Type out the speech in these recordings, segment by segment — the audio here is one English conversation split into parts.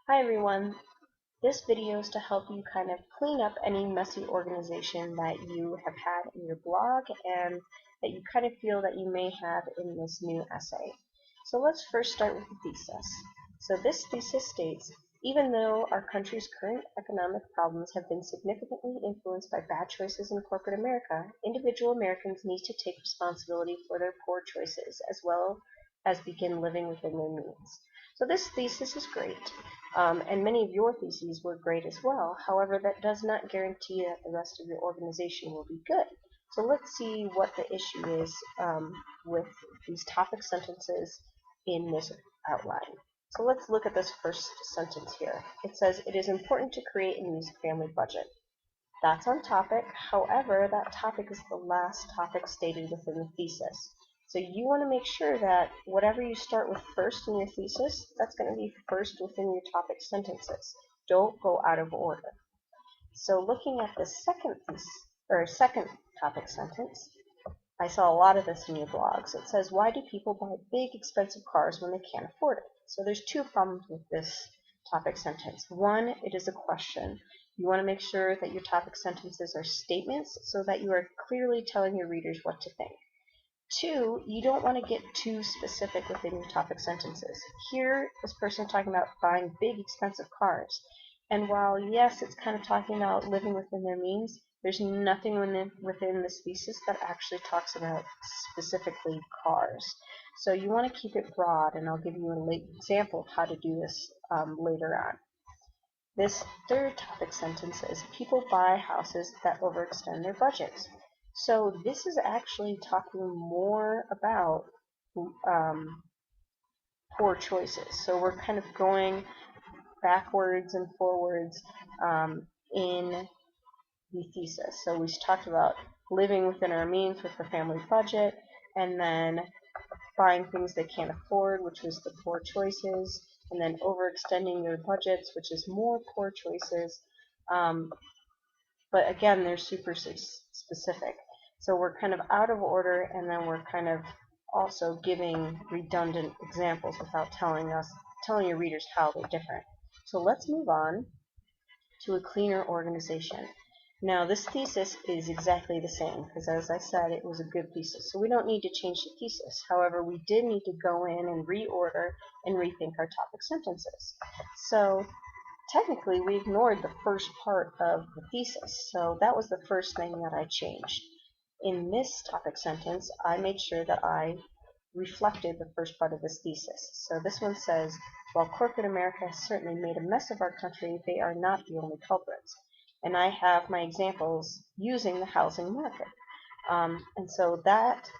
Hi everyone, this video is to help you kind of clean up any messy organization that you have had in your blog and that you kind of feel that you may have in this new essay. So let's first start with the thesis. So this thesis states, even though our country's current economic problems have been significantly influenced by bad choices in corporate America, individual Americans need to take responsibility for their poor choices as well as begin living within their means. So this thesis is great. And many of your theses were great as well. However, that does not guarantee that the rest of your organization will be good. So let's see what the issue is with these topic sentences in this outline. So let's look at this first sentence here. It says, it is important to create and use a family budget. That's on topic. However, that topic is the last topic stated within the thesis. So you want to make sure that whatever you start with first in your thesis, that's going to be first within your topic sentences. Don't go out of order. So looking at the second topic sentence, I saw a lot of this in your blogs. It says, why do people buy big expensive cars when they can't afford it? So there's two problems with this topic sentence. One, it is a question. You want to make sure that your topic sentences are statements so that you are clearly telling your readers what to think. Two, you don't want to get too specific within your topic sentences. Here, this person is talking about buying big, expensive cars. And while, yes, it's kind of talking about living within their means, there's nothing within this thesis that actually talks about specifically cars. So you want to keep it broad, and I'll give you an example of how to do this later on. This third topic sentence says, people buy houses that overextend their budgets. So this is actually talking more about poor choices. So we're kind of going backwards and forwards in the thesis. So we talked about living within our means with the family budget, and then buying things they can't afford, which was the poor choices, and then overextending their budgets, which is more poor choices. But again, they're super specific. So we're kind of out of order, and then we're kind of also giving redundant examples without telling your readers how they're different. So let's move on to a cleaner organization. Now this thesis is exactly the same because, as I said, it was a good thesis. So we don't need to change the thesis. However, we did need to go in and reorder and rethink our topic sentences. So technically, we ignored the first part of the thesis. So that was the first thing that I changed. In this topic sentence, I made sure that I reflected the first part of this thesis. So this one says, while corporate America has certainly made a mess of our country, they are not the only culprits. And I have my examples using the housing market. And so that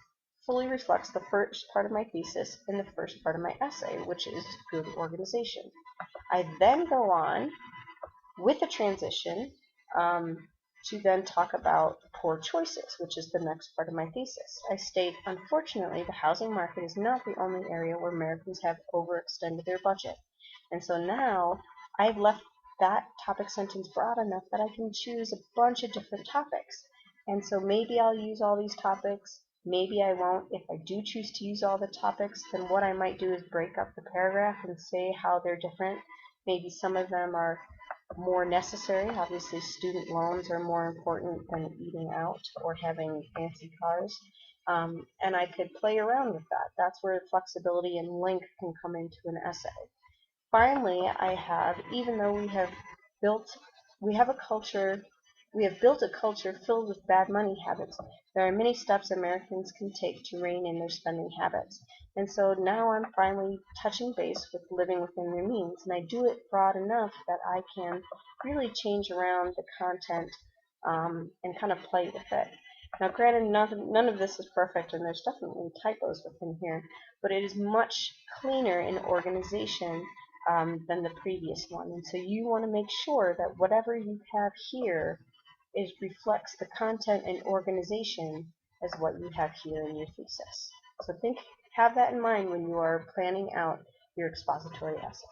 fully reflects the first part of my thesis and the first part of my essay, which is good organization. I then go on with a transition to then talk about poor choices, which is the next part of my thesis. I state, unfortunately, the housing market is not the only area where Americans have overextended their budget. And so now I've left that topic sentence broad enough that I can choose a bunch of different topics. And so maybe I'll use all these topics, maybe I won't. If I do choose to use all the topics, then what I might do is break up the paragraph and say how they're different. Maybe some of them are more necessary. Obviously, student loans are more important than eating out or having fancy cars. And I could play around with that. That's where flexibility and length can come into an essay. Finally, I have, even though we have built a culture filled with bad money habits, there are many steps Americans can take to rein in their spending habits. And so now I'm finally touching base with living within their means, and I do it broad enough that I can really change around the content and kind of play with it. Now, granted, none of this is perfect, and there's definitely typos within here, but it is much cleaner in organization than the previous one. And so you want to make sure that whatever you have here reflects the content and organization as what you have here in your thesis. So have that in mind when you are planning out your expository essay.